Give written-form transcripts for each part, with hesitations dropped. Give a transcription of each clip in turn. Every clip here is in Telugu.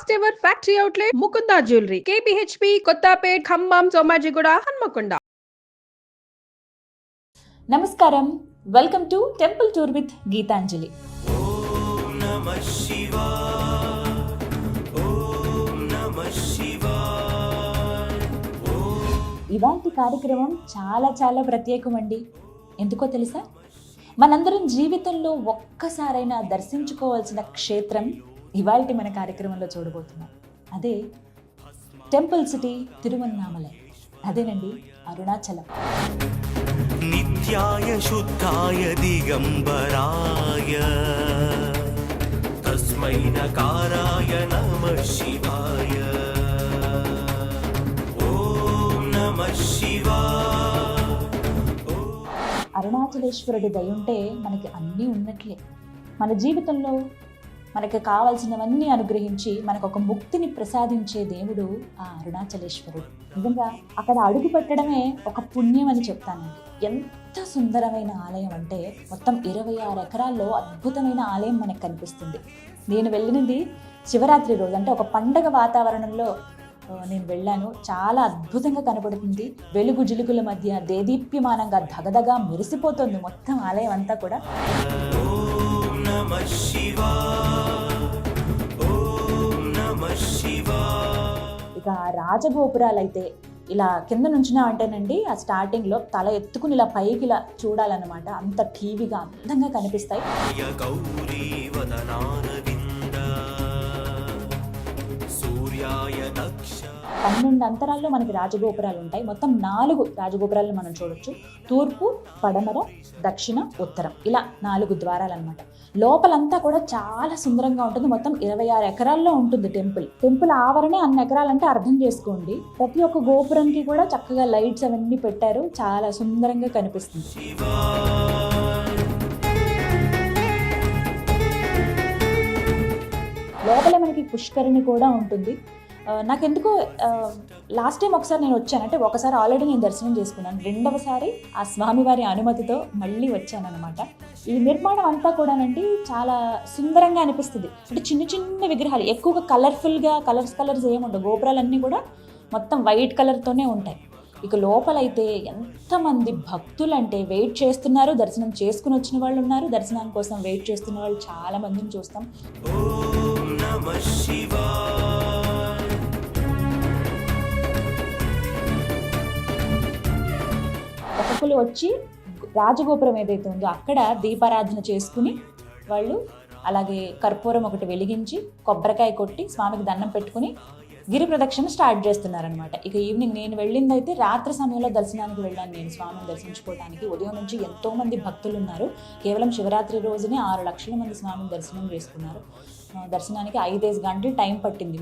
First ever factory outlet Mukunda jewellery KPHB Kothapet Khammam Somajiguda Hanamkonda. నమస్కారం, welcome to temple tour with Geethanjali. ఇవాల్టి కార్యక్రమం చాలా చాలా ప్రత్యేకమండి. ఎందుకో తెలుసా? మనందరం జీవితంలో ఒక్కసారైనా దర్శించుకోవాల్సిన క్షేత్రం ఇవాల్టి మన కార్యక్రమంలో చూడబోతున్నాం. అదే టెంపుల్ సిటీ తిరువన్నామలై. అదేనండి అరుణాచలం. నిత్యాయ శుద్ధాయ దిగంబరాయ తస్మై నకారాయ నమః శివాయ. ఓం నమః శివాయ. అరుణాచలేశ్వరుడి దయుంటే మనకి అన్నీ ఉన్నట్లే. మన జీవితంలో మనకి కావాల్సినవన్నీ అనుగ్రహించి మనకు ఒక ముక్తిని ప్రసాదించే దేవుడు ఆ అరుణాచలేశ్వరుడు. నిజంగా అక్కడ అడుగు పెట్టడమే ఒక పుణ్యం అని చెప్తానండి. ఎంత సుందరమైన ఆలయం అంటే మొత్తం 26 ఎకరాల్లో అద్భుతమైన ఆలయం మనకు కనిపిస్తుంది. నేను వెళ్ళినది శివరాత్రి రోజు, అంటే ఒక పండగ వాతావరణంలో నేను వెళ్ళాను. చాలా అద్భుతంగా కనబడుతుంది. వెలుగు జిలుగుల మధ్య దేదీప్యమానంగా ధగధగా మెరిసిపోతుంది మొత్తం ఆలయం అంతా కూడా. ఇక రాజగోపురాలు అయితే ఇలా కింద నుంచినా అంటేనండి, ఆ స్టార్టింగ్లో తల ఎత్తుకుని ఇలా పైకి ఇలా చూడాలన్నమాట. అంత టీవీగా అందంగా కనిపిస్తాయి. 12 అంతరాల్లో మనకి రాజగోపురాలు ఉంటాయి. మొత్తం 4 రాజగోపురాలను మనం చూడొచ్చు. తూర్పు, పడమర, దక్షిణ, ఉత్తరం, ఇలా 4 ద్వారాలు అనమాట. లోపలంతా కూడా చాలా సుందరంగా ఉంటుంది. మొత్తం 26 ఎకరాల్లో ఉంటుంది టెంపుల్ ఆవరణే అన్ని ఎకరాలంటే అర్థం చేసుకోండి. ప్రతి ఒక్క గోపురానికి కూడా చక్కగా లైట్స్ అవన్నీ పెట్టారు. చాలా సుందరంగా కనిపిస్తుంది. లోపల మనకి పుష్కరిణి కూడా ఉంటుంది. నాకెందుకో లాస్ట్ టైం ఒకసారి నేను వచ్చాను, అంటే ఒకసారి ఆల్రెడీ నేను దర్శనం చేసుకున్నాను. రెండవసారి ఆ స్వామివారి అనుమతితో మళ్ళీ వచ్చాను అనమాట. ఈ నిర్మాణం అంతా కూడానండి చాలా సుందరంగా అనిపిస్తుంది. అంటే చిన్న చిన్న విగ్రహాలు, ఎక్కువగా కలర్ఫుల్గా కలర్స్ ఏముండవు. గోపురాలన్నీ కూడా మొత్తం వైట్ కలర్తోనే ఉంటాయి. ఇక లోపలైతే ఎంతమంది భక్తులు అంటే వెయిట్ చేస్తున్నారు. దర్శనం చేసుకుని వచ్చిన వాళ్ళు ఉన్నారు, దర్శనం కోసం వెయిట్ చేస్తున్న వాళ్ళు చాలా మందిని చూస్తాం. ఒక్కొక్కరు వచ్చి రాజగోపురం ఏదైతే ఉందో అక్కడ దీపారాధన చేసుకుని వాళ్ళు అలాగే కర్పూరం ఒకటి వెలిగించి కొబ్బరికాయ కొట్టి స్వామికి దండం పెట్టుకుని గిరి ప్రదక్షిణ స్టార్ట్ చేస్తున్నారనమాట. ఇక ఈవినింగ్ నేను వెళ్ళిందైతే రాత్రి సమయంలో దర్శనానికి వెళ్ళాను. నేను స్వామిని దర్శించుకోవడానికి ఉదయం నుంచి ఎంతోమంది భక్తులు ఉన్నారు. కేవలం శివరాత్రి రోజునే 6 లక్షల మంది స్వామిని దర్శనం చేసుకున్నారు. దర్శనానికి 5 గంటలు టైం పట్టింది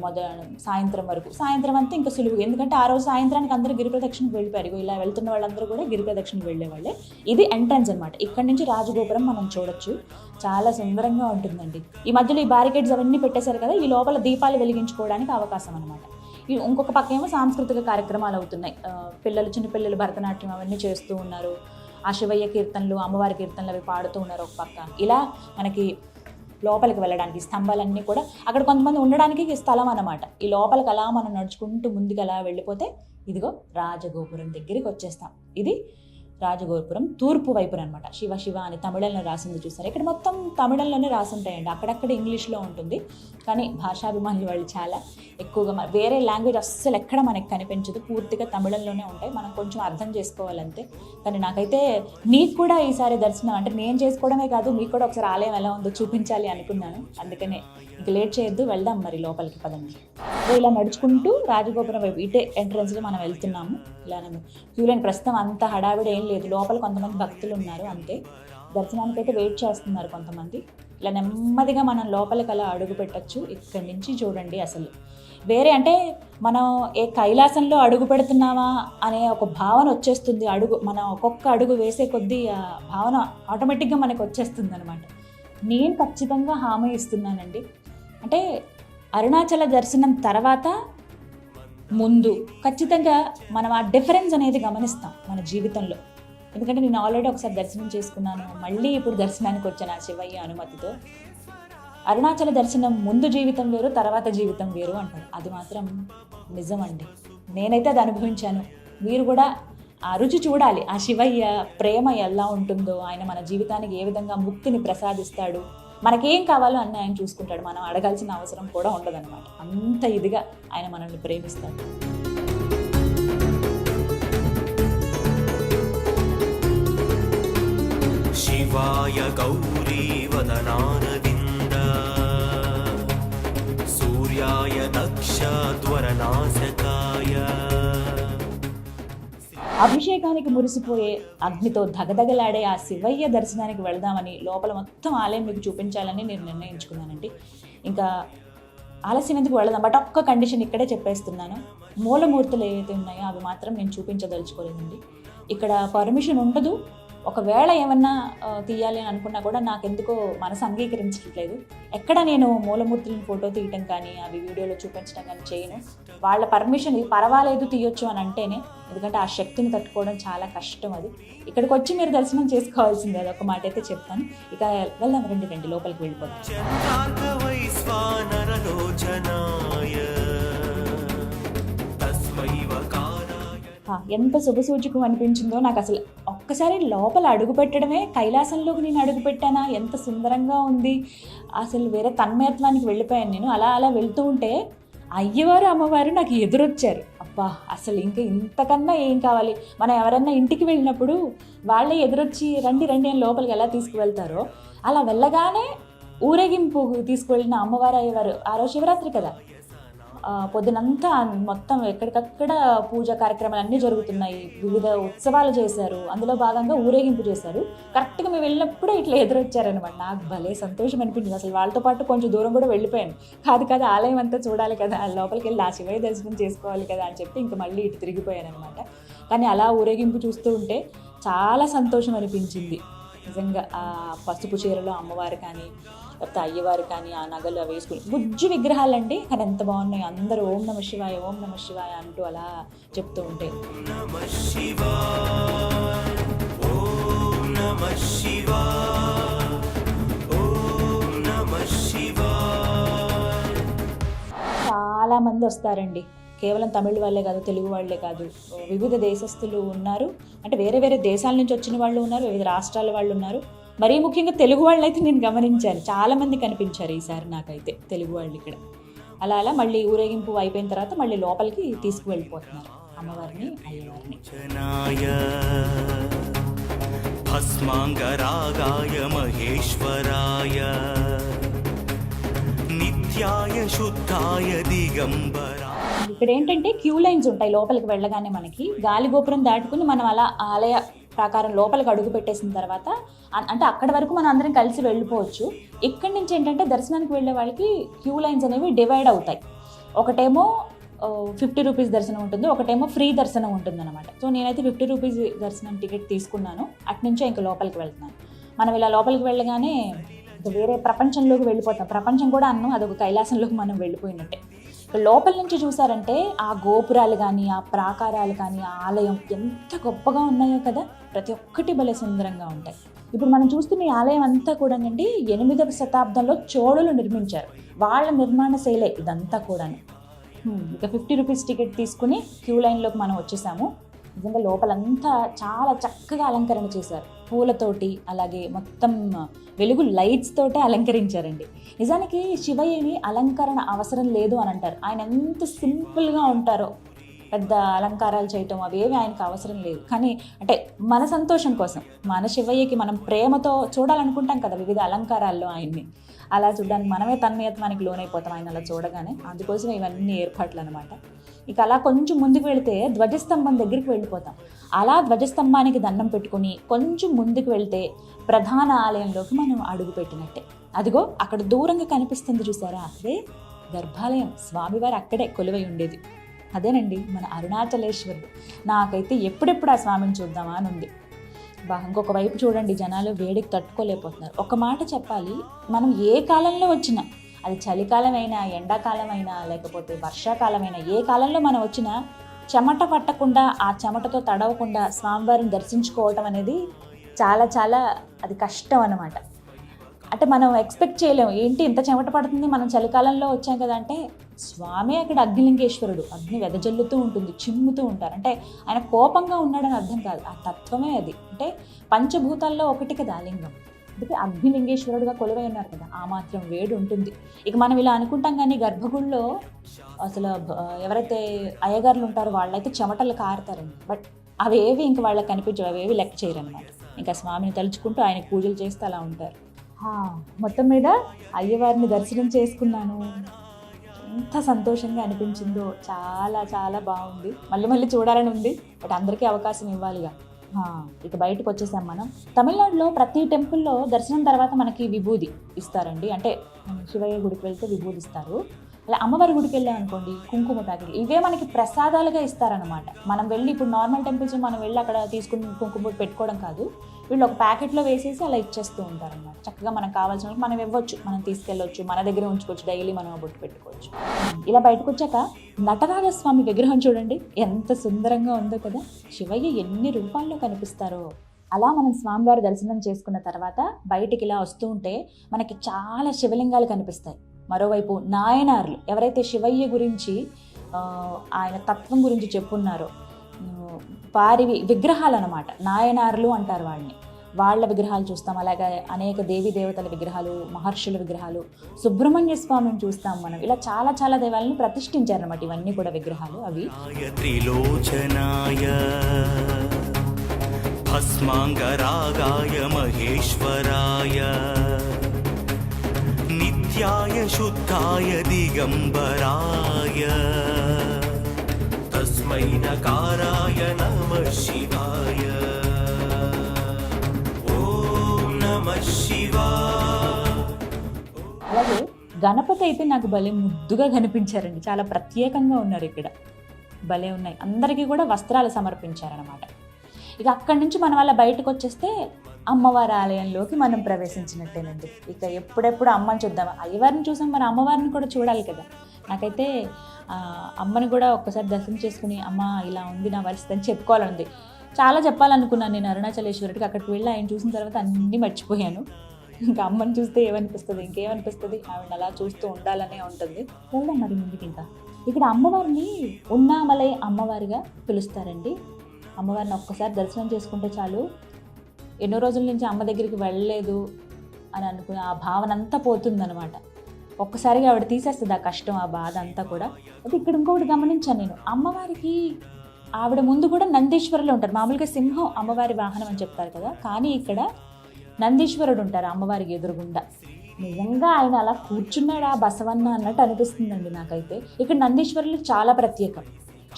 సాయంత్రం వరకు. సాయంత్రం అంతా ఇంకా సులువుగా, ఎందుకంటే ఆ రోజు సాయంత్రానికి అందరూ గిరి ప్రదక్షిణకు వెళ్ళిపోయారు. ఇలా వెళ్తున్న వాళ్ళందరూ కూడా గిరి ప్రదక్షిణకు వెళ్ళేవాళ్ళే. ఇది ఎంట్రన్స్ అనమాట. ఇక్కడ నుంచి రాజగోపురం మనం చూడొచ్చు. చాలా సుందరంగా ఉంటుందండి. ఈ మధ్యలో ఈ బ్యారికేడ్స్ అవన్నీ పెట్టేశారు కదా, ఈ లోపల దీపాలు వెలిగించుకోవడానికి అవకాశం అనమాట. ఇంకొక పక్క ఏమో సాంస్కృతిక కార్యక్రమాలు అవుతున్నాయి. చిన్నపిల్లలు భరతనాట్యం అవన్నీ చేస్తూ ఉన్నారు. ఆ శివయ్య కీర్తనలు, అమ్మవారి కీర్తనలు అవి పాడుతూ ఉన్నారు ఒక పక్క. ఇలా మనకి లోపలికి వెళ్ళడానికి స్తంభాలన్నీ కూడా, అక్కడ కొంతమంది ఉండడానికి స్థలం అన్నమాట. ఈ లోపలికి అలా మనం నడుచుకుంటూ ముందుకు అలా వెళ్ళిపోతే ఇదిగో రాజగోపురం దగ్గరికి వచ్చేస్తాం. ఇది రాజగోపురం తూర్పు వైపున అనమాట. శివ శివ అని తమిళంలో రాసింది చూసారు. ఇక్కడ మొత్తం తమిళంలోనే రాసి ఉంటాయండి. అక్కడక్కడ ఇంగ్లీష్లో ఉంటుంది, కానీ భాషాభిమానులు వాళ్ళు చాలా ఎక్కువగా వేరే లాంగ్వేజ్ అస్సలు ఎక్కడ మనకి కనిపించదు. పూర్తిగా తమిళంలోనే ఉంటాయి. మనం కొంచెం అర్థం చేసుకోవాలంతే. కానీ నాకైతే మీకు కూడా ఈసారి దర్శనం, అంటే నేను చేసుకోవడమే కాదు, మీకు కూడా ఒకసారి ఆలయం ఎలా ఉందో చూపించాలి అనుకున్నాను. అందుకనే ఇంక లేట్ చేయొద్దు, వెళ్దాం మరి లోపలికి పదండి. ఇలా నడుచుకుంటూ రాజగోపురం వైపు ఇటే ఎంట్రన్స్లో మనం వెళ్తున్నాము. ఇలా క్యూ లైన్ ప్రస్తుతం అంత హడావిడి ఏం లేదు. లోపల కొంతమంది భక్తులు ఉన్నారు అంతే. దర్శనానికి అయితే వెయిట్ చేస్తున్నారు కొంతమంది. ఇలా నెమ్మదిగా మనం లోపలికి అలా అడుగు పెట్టచ్చు. ఇక్కడి నుంచి చూడండి అసలు వేరే, అంటే మనం ఏ కైలాసంలో అడుగు పెడుతున్నామా అనే ఒక భావన వచ్చేస్తుంది. మనం ఒక్కొక్క అడుగు వేసే కొద్దీ ఆ భావన ఆటోమేటిక్గా మనకు వచ్చేస్తుంది అనమాట. నేను ఖచ్చితంగా హామీ ఇస్తున్నానండి. అంటే అరుణాచల దర్శనం తర్వాత ముందు ఖచ్చితంగా మనం ఆ డిఫరెన్స్ అనేది గమనిస్తాం మన జీవితంలో. ఎందుకంటే నేను ఆల్రెడీ ఒకసారి దర్శనం చేసుకున్నాను, మళ్ళీ ఇప్పుడు దర్శనానికి వచ్చాను ఆ శివయ్య అనుమతితో. అరుణాచల దర్శనం ముందు జీవితం వేరు, తర్వాత జీవితం వేరు అంటారు. అది మాత్రం నిజం అండి. నేనైతే అది అనుభవించాను. మీరు కూడా ఆ రుచి చూడాలి. ఆ శివయ్య ప్రేమ ఎలా ఉంటుందో, ఆయన మన జీవితానికి ఏ విధంగా ముక్తిని ప్రసాదిస్తాడు, మనకేం కావాలో అన్నీ ఆయన చూసుకుంటాడు. మనం అడగాల్సిన అవసరం కూడా ఉండదన్నమాట. అంత ఇదిగా ఆయన మనల్ని ప్రేమిస్తాడు. శివాయ గౌరీ వదనారవింద సూర్యాయ దక్షధ్వరనాశకాయ. అభిషేకానికి మురిసిపోయే అగ్నితో ధగధగలాడే ఆ శివయ్య దర్శనానికి వెళదామని లోపల మొత్తం ఆలయం మీకు చూపించాలని నేను నిర్ణయించుకున్నానండి. ఇంకా ఆలస్యం ఎందుకు వెళదాం, బట్ ఒక్క కండిషన్ ఇక్కడే చెప్పేస్తున్నాను. మూలమూర్తులు ఏవైతే ఉన్నాయో అవి మాత్రం నేను చూపించదలుచుకోలేదండి. ఇక్కడ పర్మిషన్ ఉండదు. ఒకవేళ ఏమన్నా తీయాలి అని అనుకున్నా కూడా నాకెందుకో మనసు అంగీకరించట్లేదు. ఎక్కడ నేను మూలమూర్తులను ఫోటో తీయటం కానీ అవి వీడియోలో చూపించడం కానీ చేయను. వాళ్ళ పర్మిషన్ పర్వాలేదు తీయొచ్చు అని అంటేనే, ఎందుకంటే ఆ శక్తిని తట్టుకోవడం చాలా కష్టం. అది ఇక్కడికి వచ్చి మీరు దర్శనం చేసుకోవాల్సిందే, అది ఒక మాట అయితే చెప్తాను. ఇక వెళ్దాం, రండి లోపలికి వెళ్ళిపోతాం. ఎంత శుభసూచకం అనిపించిందో నాకు. అసలు ఒక్కసారి లోపల అడుగు పెట్టడమే, కైలాసంలోకి నేను అడుగు పెట్టానా, ఎంత సుందరంగా ఉంది. అసలు వేరే తన్మయత్వానికి వెళ్ళిపోయాను నేను. అలా వెళ్తూ ఉంటే అయ్యవారు అమ్మవారు నాకు ఎదురొచ్చారు. అబ్బా, అసలు ఇంకా ఇంతకన్నా ఏం కావాలి. మనం ఎవరన్నా ఇంటికి వెళ్ళినప్పుడు వాళ్ళే ఎదురొచ్చి రండి అని లోపలికి ఎలా తీసుకువెళ్తారో, అలా వెళ్ళగానే ఊరేగింపు తీసుకువెళ్ళిన అమ్మవారు అయ్యవారు. ఆ రోజు శివరాత్రి కదా, పొద్దునంతా మొత్తం ఎక్కడికక్కడ పూజా కార్యక్రమాలు అన్నీ జరుగుతున్నాయి, వివిధ ఉత్సవాలు చేశారు, అందులో భాగంగా ఊరేగింపు చేశారు. కరెక్ట్గా మేము వెళ్ళినప్పుడే ఇట్లా ఎదురొచ్చారనమాట. నాకు భలే సంతోషం అనిపించింది. అసలు వాళ్ళతో పాటు కొంచెం దూరం కూడా వెళ్ళిపోయాను. కాదు ఆలయం అంతా చూడాలి కదా, లోపలికి వెళ్ళి ఆ శివయ్య దర్శనం చేసుకోవాలి కదా అని చెప్పి ఇంకా మళ్ళీ ఇటు తిరిగిపోయాను అనమాట. కానీ అలా ఊరేగింపు చూస్తూ ఉంటే చాలా సంతోషం అనిపించింది నిజంగా. ఆ పసుపు చీరలో అమ్మవారు కానీ లేకపోతే అయ్యవారు కానీ ఆ నగలు అవి వేసుకుని బుజ్జి విగ్రహాలండి, కానీ ఎంత బాగున్నాయి. అందరూ ఓం నమ శివాయ ఓం నమ శివాయ అంటూ అలా చెప్తూ ఉంటే చాలా మంది వస్తారండి. కేవలం తమిళ వాళ్ళే కాదు, తెలుగు వాళ్ళే కాదు, వివిధ దేశస్తులు ఉన్నారు. అంటే వేరే దేశాల నుంచి వచ్చిన వాళ్ళు ఉన్నారు, వివిధ రాష్ట్రాల వాళ్ళు ఉన్నారు. మరీ ముఖ్యంగా తెలుగు వాళ్ళు అయితే నేను గమనించాను, చాలామంది కనిపించారు ఈసారి నాకైతే తెలుగు వాళ్ళు ఇక్కడ. అలా మళ్ళీ ఊరేగింపు అయిపోయిన తర్వాత మళ్ళీ లోపలికి తీసుకువెళ్ళిపోతున్నారు అమ్మవారిని అయ్యవారిని. భస్మాంగరాగాయ మహేశ్వరాయ నిత్యాయ శుద్ధాయ దిగంబరాయ. ఇక్కడ ఏంటంటే క్యూ లైన్స్ ఉంటాయి లోపలికి వెళ్ళగానే. మనకి గాలిగోపురం దాటుకుని మనం అలా ఆలయ ప్రాకారం లోపలికి అడుగు పెట్టేసిన తర్వాత, అంటే అక్కడి వరకు మనం అందరం కలిసి వెళ్ళిపోవచ్చు. ఇక్కడి నుంచి ఏంటంటే దర్శనానికి వెళ్ళే వాళ్ళకి క్యూ లైన్స్ అనేవి డివైడ్ అవుతాయి. ఒకటేమో 50 రూపీస్ దర్శనం ఉంటుంది, ఒకటేమో ఫ్రీ దర్శనం ఉంటుంది అనమాట. సో నేనైతే 50 రూపీస్ దర్శనం టికెట్ తీసుకున్నాను. అటునుంచే ఇంకా లోపలికి వెళ్తున్నాను. మనం ఇలా లోపలికి వెళ్ళగానే వేరే ప్రపంచంలోకి వెళ్ళిపోతాం. ప్రపంచం కూడా అన్నం, అదొక కైలాసంలోకి మనం వెళ్ళిపోయినట్టే. లోపల నుంచి చూసారంటే ఆ గోపురాలు కానీ, ఆ ప్రాకారాలు కానీ, ఆ ఆలయం ఎంత గొప్పగా ఉన్నాయో కదా, ప్రతి ఒక్కటి భలే సుందరంగా ఉంటాయి. ఇప్పుడు మనం చూస్తున్న ఈ ఆలయం అంతా కూడానండి 8వ శతాబ్దంలో చోళులు నిర్మించారు. వాళ్ళ నిర్మాణ శైలే ఇదంతా కూడాను. ఇక 50 రూపీస్ టికెట్ తీసుకుని క్యూ లైన్లోకి మనం వచ్చేసాము. నిజంగా లోపలంతా చాలా చక్కగా అలంకరణ చేశారు, పూలతోటి, అలాగే మొత్తం వెలుగు లైట్స్ తోటే అలంకరించారండి. నిజానికి శివయ్యని అలంకరణ అవసరం లేదు అని అంటారు. ఆయన ఎంత సింపుల్గా ఉంటారో, పెద్ద అలంకారాలు చేయటం అవేవి ఆయనకు అవసరం లేదు. కానీ అంటే మన సంతోషం కోసం, మన శివయ్యకి మనం ప్రేమతో చూడాలనుకుంటాం కదా వివిధ అలంకారాల్లో ఆయన్ని. అలా చూడడానికి మనమే తన్మయత్వానికి లోనైపోతాం ఆయన అలా చూడగానే. అందుకోసం ఇవన్నీ ఏర్పాట్లు అనమాట. ఇక అలా కొంచెం ముందుకు వెళితే ధ్వజస్తంభం దగ్గరికి వెళ్ళిపోతాం. అలా ధ్వజస్తంభానికి దండం పెట్టుకుని కొంచెం ముందుకు వెళ్తే ప్రధాన ఆలయంలోకి మనం అడుగు పెట్టినట్టే. అదిగో అక్కడ దూరంగా కనిపిస్తుంది చూసారా, అదే గర్భాలయం. స్వామివారు అక్కడే కొలువై ఉండేది. అదేనండి మన అరుణాచలేశ్వరుడు. నాకైతే ఎప్పుడెప్పుడు ఆ స్వామిని చూద్దామా అని ఉంది. ఇంకొక వైపు చూడండి, జనాలు వేడికి తట్టుకోలేకపోతున్నారు. ఒక మాట చెప్పాలి, మనం ఏ కాలంలో వచ్చినా, అది చలికాలమైనా, ఎండాకాలమైనా, లేకపోతే వర్షాకాలమైనా, ఏ కాలంలో మనం వచ్చినా చెమట పట్టకుండా, ఆ చెమటతో తడవకుండా స్వామివారిని దర్శించుకోవటం అనేది చాలా చాలా అది కష్టం అన్నమాట. అంటే మనం ఎక్స్పెక్ట్ చేయలేము, ఏంటి ఇంత చెమట పడుతుంది, మనం చలికాలంలో వచ్చాం కదా అంటే స్వామి అక్కడ అగ్నిలింగేశ్వరుడు, అగ్ని వెదజల్లుతూ ఉంటుంది, చిమ్ముతూ ఉంటారు. అంటే ఆయన కోపంగా ఉన్నాడని అర్థం కాదు, ఆ తత్వమే అది. అంటే పంచభూతాల్లో ఒకటి కదా ఆ లింగం, అందుకే అగ్నిలింగేశ్వరుడుగా కొలువై ఉన్నారు కదా, ఆ మాత్రం వేడి ఉంటుంది. ఇక మనం ఇలా అనుకుంటాం కానీ గర్భగుడిలో అసలు ఎవరైతే అయ్యగారులు ఉంటారో వాళ్ళైతే చెమటలు కారుతారండి. బట్ అవేవి ఇంక వాళ్ళకి కనిపించవు, అవేవి లెక్క చేయరనమాట. ఇంకా స్వామిని తలుచుకుంటూ ఆయనకు పూజలు చేస్తూ అలా ఉంటారు. మొత్తం మీద అయ్యవారిని దర్శనం చేసుకున్నాను, ఎంత సంతోషంగా అనిపించిందో, చాలా చాలా బాగుంది. మళ్ళీ మళ్ళీ చూడాలని ఉంది, బట్ అందరికీ అవకాశం ఇవ్వాలిగా. ఇక బయటకు వచ్చేసాం మనం. తమిళనాడులో ప్రతి టెంపుల్లో దర్శనం తర్వాత మనకి విభూది ఇస్తారండి. అంటే శివయ్య గుడికి వెళ్తే విభూది ఇస్తారు, అలా అమ్మవారి గుడికి వెళ్ళాం అనుకోండి కుంకుమ ప్యాకెట్లు, ఇవే మనకి ప్రసాదాలుగా ఇస్తారనమాట. మనం వెళ్ళి ఇప్పుడు నార్మల్ టెంపుల్స్ మనం వెళ్ళి అక్కడ తీసుకుని కుంకుమ పెట్టుకోవడం కాదు, వీళ్ళు ఒక ప్యాకెట్లో వేసేసి అలా ఇచ్చేస్తూ ఉంటారన్నమాట. చక్కగా మనకు కావాల్సిన మనం ఇవ్వచ్చు, మనం తీసుకెళ్ళొచ్చు, మన దగ్గర ఉంచుకోవచ్చు, డైలీ మనం బొట్టు పెట్టుకోవచ్చు. ఇలా బయటకు వచ్చాక నటరాజస్వామి విగ్రహం చూడండి ఎంత సుందరంగా ఉందో కదా. శివయ్య ఎన్ని రూపాల్లో కనిపిస్తారో. అలా మనం స్వామివారి దర్శనం చేసుకున్న తర్వాత బయటికి ఇలా వస్తూ ఉంటే మనకి చాలా శివలింగాలు కనిపిస్తాయి. మరోవైపు నాయనార్లు, ఎవరైతే శివయ్య గురించి ఆయన తత్వం గురించి చెప్పున్నారో వారి విగ్రహాలు అనమాట, నాయనార్లు అంటారు వాళ్ళని. వాళ్ళ విగ్రహాలు చూస్తాం. అలాగే అనేక దేవీ దేవతల విగ్రహాలు, మహర్షుల విగ్రహాలు, సుబ్రహ్మణ్య స్వామిని చూస్తాం మనం. ఇలా చాలా చాలా దేవాలను ప్రతిష్ఠించారన్నమాట. ఇవన్నీ కూడా విగ్రహాలు. అవి త్రిలోచనాయ భస్మాంగరాగాయ మహేశ్వరాయ నిత్యాయ శుద్ధాయ దిగంబరాయ తస్మై నకారాయ నమః శివాయ ఓం నమః శివాయ. అలాగే గణపతి అయితే నాకు భలే ముద్దుగా కనిపించారండి, చాలా ప్రత్యేకంగా ఉన్నారు ఇక్కడ, భలే ఉన్నాయి. అందరికీ కూడా వస్త్రాలు సమర్పించారనమాట. ఇక అక్కడి నుంచి మనం అలా బయటకు వచ్చేస్తే అమ్మవారి ఆలయంలోకి మనం ప్రవేశించినట్టేనండి. ఇక ఎప్పుడెప్పుడు అమ్మని చూద్దామా, అయ్యవారిని చూసాం, మరి అమ్మవారిని కూడా చూడాలి కదా. నాకైతే అమ్మని కూడా ఒక్కసారి దర్శనం చేసుకుని అమ్మ ఇలా ఉంది నా పరిస్థితి అని చెప్పుకోవాలండి. చాలా చెప్పాలనుకున్నాను నేను అరుణాచలేశ్వరుడికి. అక్కడికి వెళ్ళి ఆయన చూసిన తర్వాత అన్నీ మర్చిపోయాను. ఇంకా అమ్మని చూస్తే ఏమనిపిస్తుంది, ఇంకేమనిపిస్తుంది, ఆవిడ అలా చూస్తూ ఉండాలనే ఉంటుంది. వెళ్దాం మరి ముందుకి. ఇంకా ఇక్కడ అమ్మవారిని ఉన్నామలై అమ్మవారిగా పిలుస్తారండి. అమ్మవారిని ఒక్కసారి దర్శనం చేసుకుంటే చాలు, ఎన్నో రోజుల నుంచి అమ్మ దగ్గరికి వెళ్ళలేదు అని అనుకుని ఆ భావన అంతా పోతుందనమాట. ఒక్కసారిగా ఆవిడ తీసేస్తుంది ఆ కష్టం, ఆ బాధ అంతా కూడా. అయితే ఇక్కడ ఇంకొకటి గమనించాను నేను, అమ్మవారికి ఆవిడ ముందు కూడా నందీశ్వరులు ఉంటారు. మామూలుగా సింహం అమ్మవారి వాహనం అని చెప్తారు కదా, కానీ ఇక్కడ నందీశ్వరుడు ఉంటారు అమ్మవారికి ఎదురుగుండా. నిజంగా ఆయన అలా కూర్చున్నాడా బసవన్న అన్నట్టు అనిపిస్తుందండి నాకైతే. ఇక్కడ నందీశ్వరులు చాలా ప్రత్యేకం.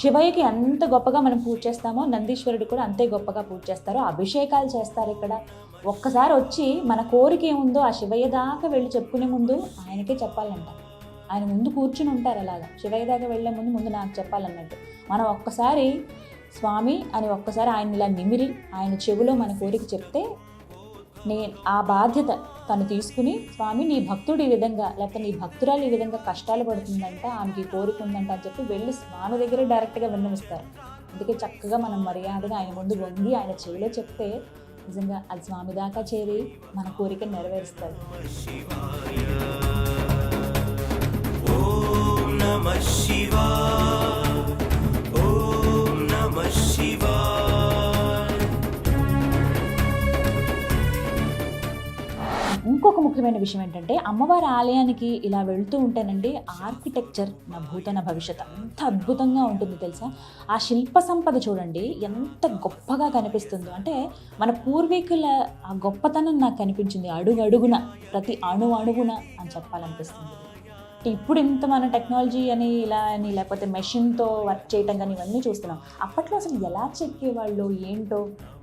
శివయ్యకి ఎంత గొప్పగా మనం పూజ చేస్తామో నందీశ్వరుడు కూడా అంతే గొప్పగా పూజ చేస్తారు, అభిషేకాలు చేస్తారు ఇక్కడ. ఒక్కసారి వచ్చి మన కోరిక ఏముందో ఆ శివయ్య దాకా వెళ్ళి చెప్పుకునే ముందు ఆయనకే చెప్పాలంట. ఆయన ముందు కూర్చుని ఉంటారు అలాగా, శివయ్య దాకా వెళ్ళే ముందు నాకు చెప్పాలన్నట్టు. మనం ఒక్కసారి స్వామి అని ఒక్కసారి ఆయన ఇలా నిమిరి ఆయన చెవిలో మన కోరిక చెప్తే ఆ బాధ్యత తను తీసుకుని, స్వామి నీ భక్తుడు ఈ విధంగా, లేకపోతే నీ భక్తురాలు ఈ విధంగా కష్టాలు పడుతుందంట, ఆమెకి కోరిక ఉందంట అని చెప్పి వెళ్ళి స్వామి దగ్గర డైరెక్ట్గా విన్నవిస్తారు. అందుకే చక్కగా మనం మర్యాదగా ఆయన ముందు వంగి ఆయన చెవిలో చెప్తే నిజంగా అది స్వామి దాకా చేరి మన కోరిక నెరవేరుస్తారు. ఓం నమః శివాయ ఓం నమః శివాయ. ఇంకొక ముఖ్యమైన విషయం ఏంటంటే అమ్మవారి ఆలయానికి ఇలా వెళ్తూ ఉంటేనండి ఆర్కిటెక్చర్ నా భూతన భవిష్యత్ అంత అద్భుతంగా ఉంటుంది తెలుసా. ఆ శిల్ప సంపద చూడండి ఎంత గొప్పగా కనిపిస్తుందో. అంటే మన పూర్వీకుల ఆ గొప్పతనం నాకు కనిపించింది అడుగున, ప్రతి అణువున అని చెప్పాలనిపిస్తుంది. ఇప్పుడు ఇంత మన టెక్నాలజీ అని ఇలా అని లేకపోతే మెషిన్తో వర్క్ చేయటం కానీ ఇవన్నీ చూస్తున్నాం. అప్పట్లో అసలు ఎలా చెక్కేవాళ్ళు ఏంటో,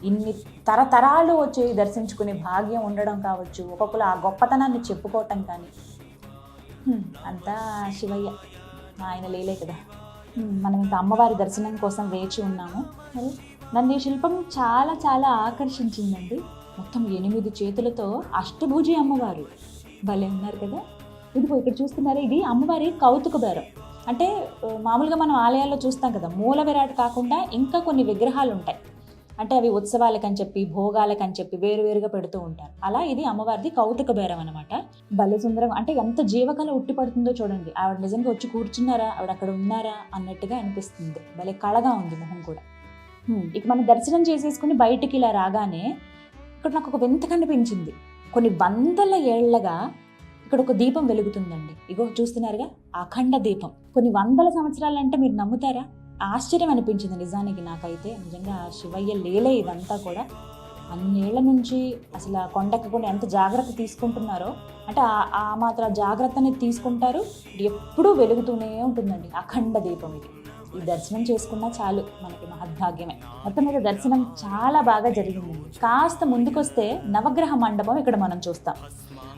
ఇన్ని తరతరాలు వచ్చి దర్శించుకునే భాగ్యం ఉండడం కావచ్చు, ఒక్కొక్కరు ఆ గొప్పతనాన్ని చెప్పుకోవటం కానీ అంతా శివయ్య ఆయన లేలే కదా. మనం ఇంకా అమ్మవారి దర్శనం కోసం వేచి ఉన్నాము. నన్ను ఈ శిల్పం చాలా చాలా ఆకర్షించిందండి. మొత్తం 8 చేతులతో అష్టభుజి అమ్మవారు భలే ఉన్నారు కదా. ఇదిగో ఇక్కడ చూస్తున్నారా, ఇది అమ్మవారి కౌతుక బేరం. అంటే మామూలుగా మనం ఆలయాల్లో చూస్తాం కదా, మూల విరాట్ కాకుండా ఇంకా కొన్ని విగ్రహాలు ఉంటాయి. అంటే అవి ఉత్సవాలకని చెప్పి భోగాలకని చెప్పి వేరువేరుగా పెడుతూ ఉంటారు. అలా ఇది అమ్మవారిది కౌతుక బేరం అనమాట. భలే సుందరం, అంటే ఎంత జీవకళ ఉట్టి పడుతుందో చూడండి. ఆవిడ నిజంగా వచ్చి కూర్చున్నారా, ఆవిడ అక్కడ ఉన్నారా అన్నట్టుగా అనిపిస్తుంది. భలే కళగా ఉంది మొహం కూడా. ఇక మనం దర్శనం చేసేసుకుని బయటికి ఇలా రాగానే ఇక్కడ నాకు ఒక వింత కనిపించింది. కొన్ని వందల ఏళ్లగా ఇక్కడ ఒక దీపం వెలుగుతుందండి. ఇగో చూస్తున్నారుగా, అఖండ దీపం. కొన్ని వందల సంవత్సరాలంటే మీరు నమ్ముతారా? ఆశ్చర్యం అనిపించింది నిజానికి నాకైతే. నిజంగా శివయ్య లీలే ఇదంతా కూడా. అన్నేళ్ల నుంచి అసలు కొండెక్కకుండా ఎంత జాగ్రత్త తీసుకుంటున్నారో, అంటే ఆ మాత్రం జాగ్రత్తని తీసుకుంటారు. ఎప్పుడూ వెలుగుతూనే ఉంటుందండి అఖండ దీపం. ఇది ఈ దర్శనం చేసుకున్నా చాలు, మనకి మహద్భాగ్యమే. మొత్తం మీద దర్శనం చాలా బాగా జరిగిందండి. కాస్త ముందుకొస్తే నవగ్రహ మండపం ఇక్కడ మనం చూస్తాం.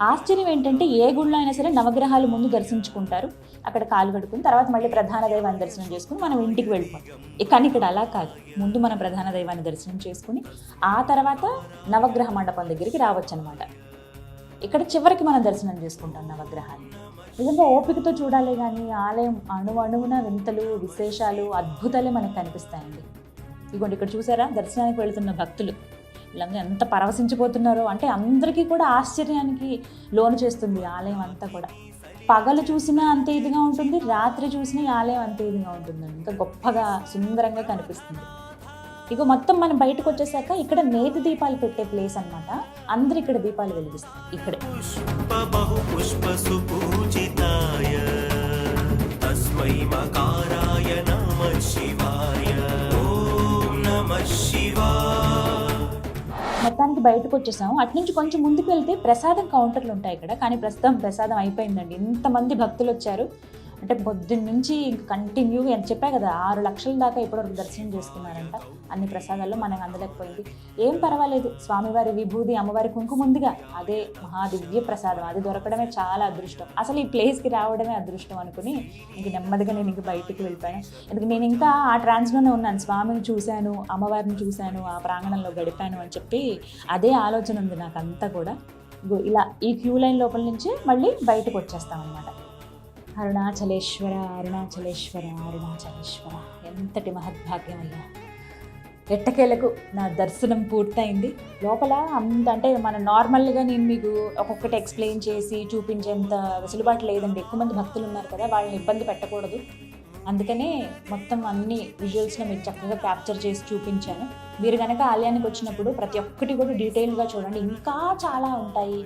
ఆశ్చర్యం ఏంటంటే ఏ గుళ్ళో అయినా సరే నవగ్రహాలు ముందు దర్శించుకుంటారు, అక్కడ కాలు కడుక్కుని తర్వాత మళ్ళీ ప్రధాన దైవాన్ని దర్శనం చేసుకుని మనం ఇంటికి వెళ్ళిపోతాం. కానీ ఇక్కడ అలా కాదు, ముందు మనం ప్రధాన దైవాన్ని దర్శనం చేసుకుని ఆ తర్వాత నవగ్రహ మండపం దగ్గరికి రావచ్చు అనమాట. ఇక్కడ చివరికి మనం దర్శనం చేసుకుంటాం నవగ్రహాన్ని. నిజంగా ఓపికతో చూడాలి కానీ ఆలయం అణువున వింతలు, విశేషాలు, అద్భుతాలే మనకు కనిపిస్తాయండి. ఇదిగోండి ఇక్కడ చూసారా, దర్శనానికి వెళుతున్న భక్తులు వీళ్ళందరూ ఎంత పరవశించిపోతున్నారో, అంటే అందరికీ కూడా ఆశ్చర్యానికి లోను చేస్తుంది ఆలయం అంతా కూడా. పగలు చూసినా అంతే ఇదిగా ఉంటుంది, రాత్రి చూసినా ఈ ఆలయం అంతే ఇదిగా ఉంటుందండి. ఇంకా గొప్పగా సుందరంగా కనిపిస్తుంది. ఇక మొత్తం మనం బయటకు వచ్చేసాక ఇక్కడ నేతి దీపాలు పెట్టే ప్లేస్ అన్నమాట. అందరు ఇక్కడ దీపాలు వెలిగిస్తారు. ఇక్కడే పుష్ప సుపూజితాయ తస్మై మకారాయ నమః శివాయ ఓం నమః శివాయ. మొత్తానికి బయటకు వచ్చేసాము. అటు నుంచి కొంచెం ముందుకు వెళ్తే ప్రసాదం కౌంటర్లు ఉంటాయి ఇక్కడ. కానీ ప్రస్తుతం ప్రసాదం అయిపోయిందండి. ఇంతమంది భక్తులు వచ్చారు అంటే పొద్దున్న నుంచి ఇంక కంటిన్యూగా ఎంత చెప్పా కదా, 6 లక్షల దాకా ఇప్పటివరకు దర్శనం చేసుకున్నారంట. అన్ని ప్రసాదాల్లో మనకు అందలేకపోయింది. ఏం పర్వాలేదు, స్వామివారి విభూది, అమ్మవారి కుంకుమ ఉందిగా, అదే మహాదివ్య ప్రసాదం. అది దొరకడమే చాలా అదృష్టం. అసలు ఈ ప్లేస్కి రావడమే అదృష్టం అనుకుని ఇంక నెమ్మదిగా నేను ఇంక బయటికి వెళ్ళిపోయాను. ఎందుకంటే నేను ఇంకా ఆ ట్రాన్స్లోనే ఉన్నాను. స్వామిని చూశాను, అమ్మవారిని చూశాను, ఆ ప్రాంగణంలో గడిపాను అని చెప్పి అదే ఆలోచన ఉంది నాకంతా కూడా. ఇలా ఈ క్యూ లైన్ లోపల నుంచి మళ్ళీ బయటకు వచ్చేస్తాం అనమాట. అరుణాచలేశ్వర అరుణాచలేశ్వర అరుణాచలేశ్వర, ఎంతటి మహద్భాగ్యం అయ్యా. ఎట్టకేలకు నా దర్శనం పూర్తయింది. లోపల అంత అంటే మనం నార్మల్గా నేను మీకు ఒక్కొక్కటి ఎక్స్ప్లెయిన్ చేసి చూపించేంత వెసులుబాటు లేదండి. ఎక్కువ మంది భక్తులు ఉన్నారు కదా, వాళ్ళని ఇబ్బంది పెట్టకూడదు. అందుకనే మొత్తం అన్ని విజువల్స్లో మీకు చక్కగా క్యాప్చర్ చేసి చూపించాను. మీరు కనుక ఆలయానికి వచ్చినప్పుడు ప్రతి ఒక్కటి కూడా డీటెయిల్గా చూడండి. ఇంకా చాలా ఉంటాయి.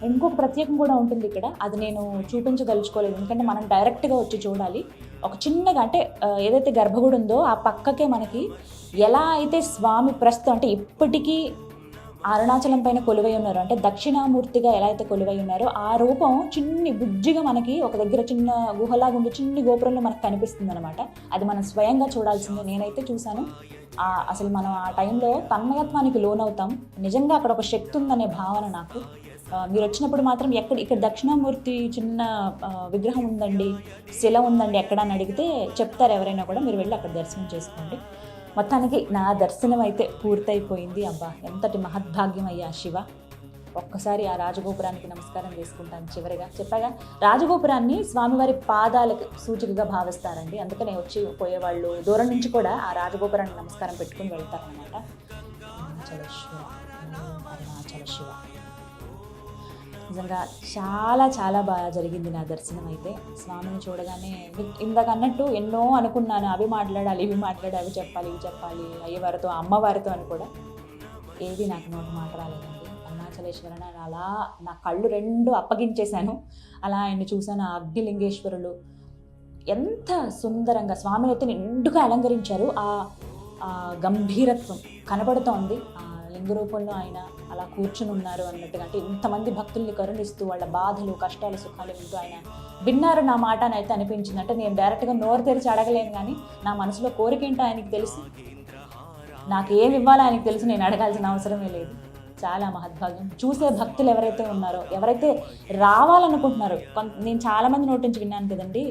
ఇంకొక ప్రత్యేకం కూడా ఉంటుంది ఇక్కడ, అది నేను చూపించదలుచుకోలేదు. ఎందుకంటే మనం డైరెక్ట్గా వచ్చి చూడాలి. ఒక చిన్నగా అంటే ఏదైతే గర్భగుడి ఉందో ఆ పక్కకే మనకి ఎలా అయితే స్వామి ప్రస్తుతం అంటే ఇప్పటికీ అరుణాచలం పైన కొలువై ఉన్నారు, అంటే దక్షిణామూర్తిగా ఎలా అయితే కొలువై ఉన్నారో ఆ రూపం చిన్ని బుజ్జిగా మనకి ఒక దగ్గర చిన్న గుహలాగా ఉండి చిన్ని గోపురంలో మనకు కనిపిస్తుంది అనమాట. అది మనం స్వయంగా చూడాల్సిందే. నేనైతే చూశాను. అసలు మనం ఆ టైంలో తన్మయత్వానికి లోనవుతాం. నిజంగా అక్కడ ఒక శక్తి ఉందనే భావన నాకు. మీరు వచ్చినప్పుడు మాత్రం ఇక్కడ దక్షిణామూర్తి చిన్న విగ్రహం ఉందండి, శిల ఉందండి ఎక్కడ అని అడిగితే చెప్తారు ఎవరైనా కూడా. మీరు వెళ్ళి అక్కడ దర్శనం చేసుకోండి. మొత్తానికి నా దర్శనం అయితే పూర్తయిపోయింది. అబ్బా, ఎంతటి మహద్భాగ్యం అయ్యా శివ. ఒక్కసారి ఆ రాజగోపురానికి నమస్కారం చేసుకుంటాను. చివరిగా చెప్పాగా, రాజగోపురాన్ని స్వామివారి పాదాలకు సూచికగా భావిస్తారండి. అందుకనే వచ్చి పోయేవాళ్ళు దూరం నుంచి కూడా ఆ రాజగోపురానికి నమస్కారం పెట్టుకుని వెళ్తారనమాట. అరుణాచల శివ, అరుణాచల శివ. నిజంగా చాలా చాలా బాగా జరిగింది నా దర్శనం అయితే. స్వామిని చూడగానే ఇందాక అన్నట్టు ఎన్నో అనుకున్నాను, అవి మాట్లాడాలి, ఇవి మాట్లాడాలి, అవి చెప్పాలి, ఇవి చెప్పాలి, అయ్యవారితో అమ్మవారితో అని కూడా. ఏది నాకు నోటి మాట రాలేదండి. అరుణాచలేశ్వరుని అలా నా కళ్ళు 2 అప్పగించేశాను. అలా ఆయన్ని చూశాను. ఆ అగ్నిలింగేశ్వరులు ఎంత సుందరంగా స్వామిని అయితే నిండుగా అలంకరించారు. ఆ గంభీరత్వం కనబడుతోంది. లింగ రూపంలో ఆయన అలా కూర్చుని ఉన్నారు అన్నట్టుగా. అంటే ఇంతమంది భక్తుల్ని కరుణిస్తూ వాళ్ళ బాధలు, కష్టాలు, సుఖాలు వింటూ ఆయన విన్నారు నా మాట అని అయితే అనిపించింది. అంటే నేను డైరెక్ట్గా నోరు తెరిచి అడగలేను, కానీ నా మనసులో కోరిక ఏంటో ఆయనకి తెలుసు, నాకు ఏమి ఇవ్వాలో ఆయనకి తెలుసు. నేను అడగాల్సిన అవసరమే లేదు. చాలా మహద్భాగ్యం. చూసే భక్తులు ఎవరైతే ఉన్నారో, ఎవరైతే రావాలనుకుంటున్నారో, నేను చాలామంది నోటి నుంచి విన్నాను కదండి,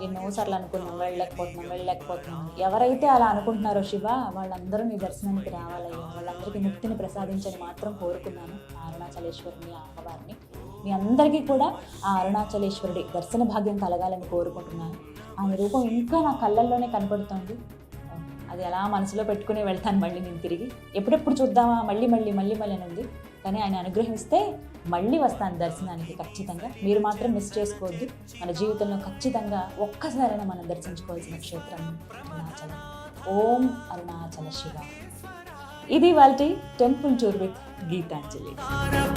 ఎన్నోసార్లు అనుకున్నాం వెళ్ళలేకపోతున్నాం. ఎవరైతే అలా అనుకుంటున్నారో శివ, వాళ్ళందరూ నీ దర్శనానికి రావాలయ్యా, వాళ్ళందరికీ ముక్తిని ప్రసాదించని మాత్రం కోరుకున్నాను. ఆ అరుణాచలేశ్వరిని, ఆ అమ్మవారిని, మీ అందరికీ కూడా ఆ అరుణాచలేశ్వరుడి దర్శన భాగ్యం కలగాలని కోరుకుంటున్నాను. ఆమె రూపం ఇంకా నా కళ్ళల్లోనే కనపడుతోంది. అది అలా మనసులో పెట్టుకుని వెళ్తాను మళ్ళీ నేను తిరిగి. ఎప్పుడెప్పుడు చూద్దామా మళ్ళీ మళ్ళీ మళ్ళీ మళ్ళీ అని ఉంది. కానీ ఆయన అనుగ్రహిస్తే మళ్ళీ వస్తాను దర్శనానికి ఖచ్చితంగా. మీరు మాత్రం మిస్ చేసుకోవద్దు. మన జీవితంలో ఖచ్చితంగా ఒక్కసారైనా మనం దర్శించుకోవాల్సిన క్షేత్రం అరుణాచలం. ఓం అరుణాచల శివ. ఇది వాళ్ళ టెంపుల్ టూర్ విత్ గీతాంజలి.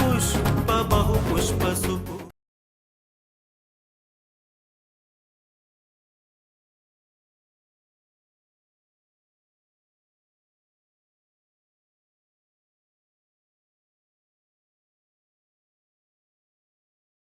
పుష్ప బహు పుష్ప సుపు